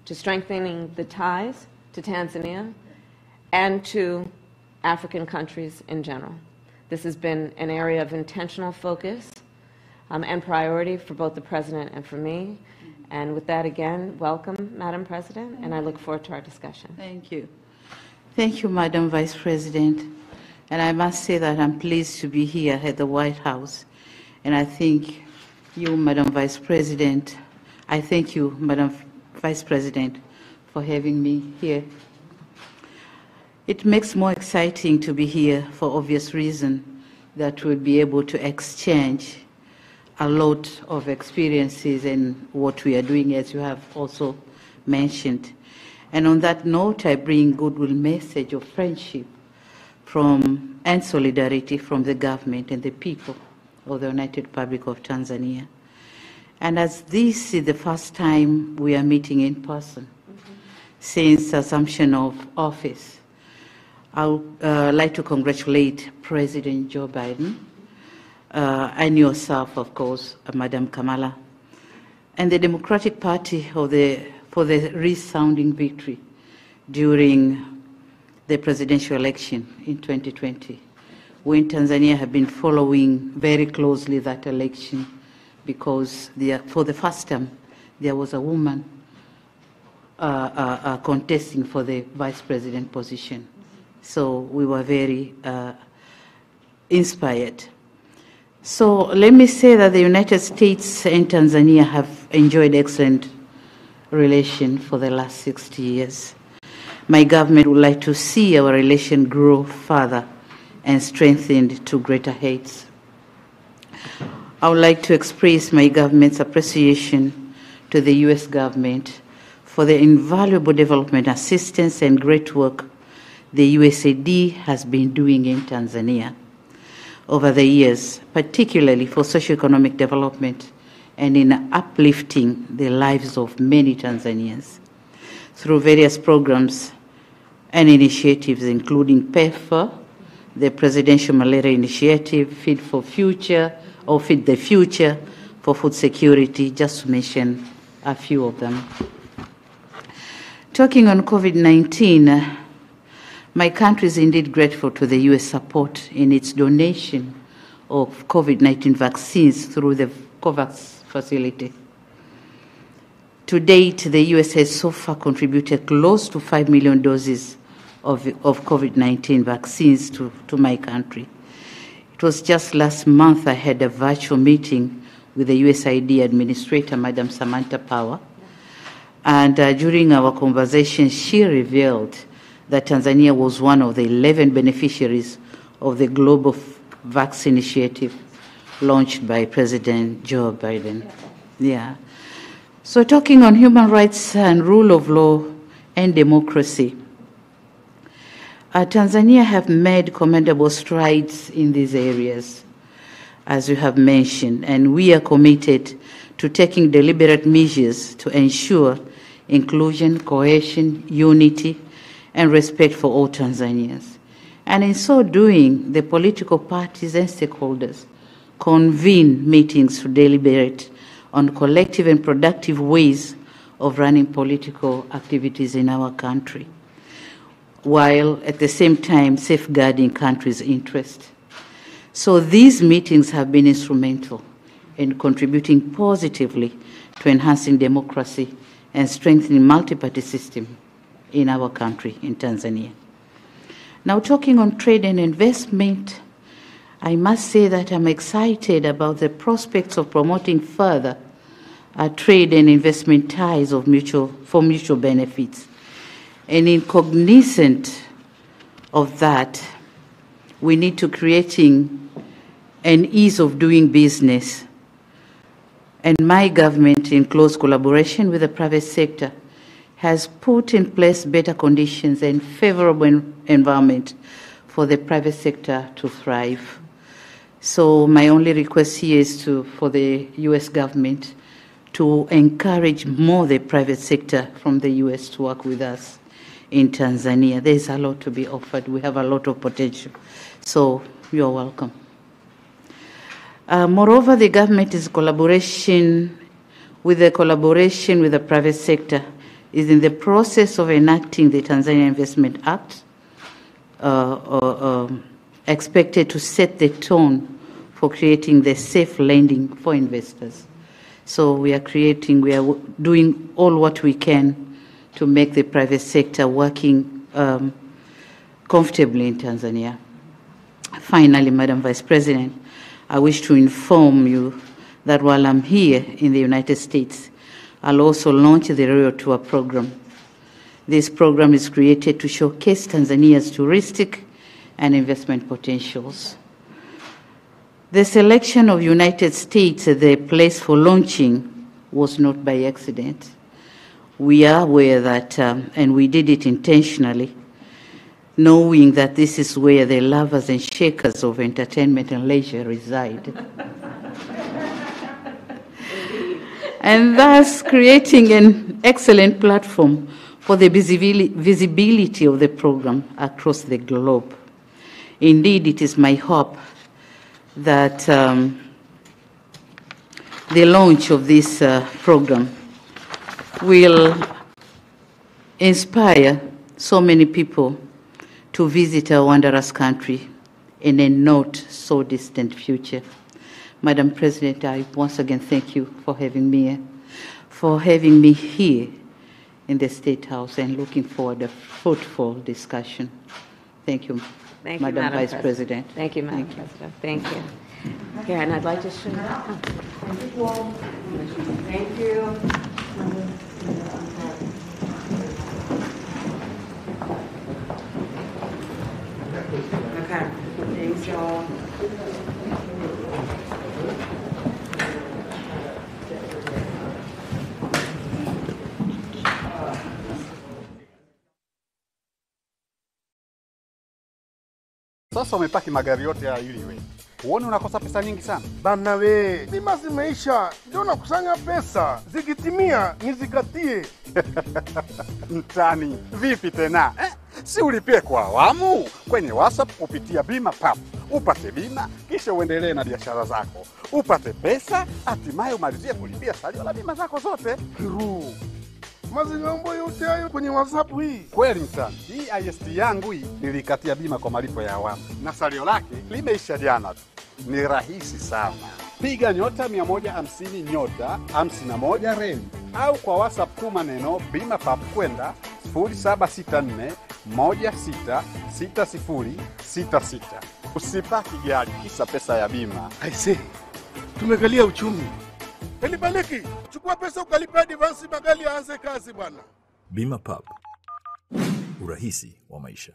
to strengthening the ties to Tanzania and to African countries in general. This has been an area of intentional focus and priority for both the President and for me. And with that, again, welcome, Madam President, and I look forward to our discussion. Thank you. Thank you, Madam Vice President. And I must say that I'm pleased to be here at the White House. And I thank you, Madam Vice President. I thank you, Madam Vice President, for having me here. It makes more exciting to be here for obvious reason that we'll be able to exchange a lot of experiences in what we are doing, as you have also mentioned. And on that note, I bring goodwill message of friendship and solidarity from the government and the people of the United Republic of Tanzania. And as this is the first time we are meeting in person since assumption of office, I would like to congratulate President Joe Biden and yourself, of course, Madam Kamala, and the Democratic Party for the resounding victory during the presidential election in 2020. We in Tanzania have been following very closely that election because for the first time there was a woman contesting for the vice president position. So we were very inspired. So let me say that the United States and Tanzania have enjoyed excellent relations for the last 60 years. My government would like to see our relation grow further and strengthened to greater heights. I would like to express my government's appreciation to the U.S. government for the invaluable development assistance and great work the USAID has been doing in Tanzania over the years, particularly for socioeconomic development and in uplifting the lives of many Tanzanians through various programs and initiatives, including PEPFAR, the Presidential Malaria Initiative, Feed the Future for Food Security, just to mention a few of them. Talking on COVID-19, my country is indeed grateful to the U.S. support in its donation of COVID-19 vaccines through the COVAX facility. To date, the U.S. has so far contributed close to 5 million doses of COVID-19 vaccines to my country. It was just last month I had a virtual meeting with the USAID Administrator, Madam Samantha Power, and during our conversation, she revealed that Tanzania was one of the 11 beneficiaries of the Global Vaccine Initiative launched by President Joe Biden. Yeah. So talking on human rights and rule of law and democracy, Tanzania have made commendable strides in these areas, as you have mentioned, and we are committed to taking deliberate measures to ensure inclusion, cohesion, unity, and respect for all Tanzanians. And in so doing, the political parties and stakeholders convene meetings to deliberate on collective and productive ways of running political activities in our country, while at the same time safeguarding country's interest. So these meetings have been instrumental in contributing positively to enhancing democracy and strengthening multi-party system in our country, in Tanzania. Now, talking on trade and investment, I must say that I'm excited about the prospects of promoting further trade and investment ties for mutual benefits. And in cognizant of that, we need to creating an ease of doing business. And my government, in close collaboration with the private sector, has put in place better conditions and favorable environment for the private sector to thrive. So my only request here is for the U.S. government to encourage more the private sector from the U.S. to work with us in Tanzania. There's a lot to be offered. We have a lot of potential. So you're welcome. Moreover, the government is collaboration with the private sector is in the process of enacting the Tanzania Investment Act, expected to set the tone for creating the safe lending for investors. So we are doing all what we can to make the private sector working comfortably in Tanzania. Finally, Madam Vice President, I wish to inform you that while I'm here in the United States, I'll also launch the Royal Tour program. This program is created to showcase Tanzania's touristic and investment potentials. The selection of United States as the place for launching was not by accident. We are aware that, and we did it intentionally, knowing that this is where the lovers and shakers of entertainment and leisure reside. And thus creating an excellent platform for the visibility of the program across the globe. Indeed, it is my hope that the launch of this program will inspire so many people to visit our wondrous country in a not so distant future. Madam President, I once again thank you for having me here in the State House and looking forward to a fruitful discussion. Thank you. Thank you, Madam Vice President. Thank you, Madam President. Thank you. Here, and I'd like to show you. Thank you. Okay. Thanks, y'all. Sasa umepaki magari yote ya ili wewe. Uone unakosa pesa nyingi sana. Bana we, bima zimeisha, ndio nakusanya pesa. Zikitimia nizikatie. Mtani, vipi tena? Si ulipie kwa awamu kwenye WhatsApp kupitia bima pap. Upate bima kisha uendelee na biashara zako. Upate pesa, hatimaye umalizie kulipia salio la bima zako zote. Kiru. Mazingombo yote hayo kwenye WhatsApp hii. Kweli mtani, hii IST yangu hii nilikatia bima kwa malipo ya awamu. Na salio lake limeisha jana tu. Ni rahisi sana. Piga *150 *51 reli au kwa WhatsApp tuma neno bima pap kwenda 0764 166066. Usipaki gari kisa pesa ya bima. Aise, tumekalia uchumi. Elibaliki, chukua pesa ukalipa advance magari aanze kazi bwana. Bima pap. Urahisi wa maisha.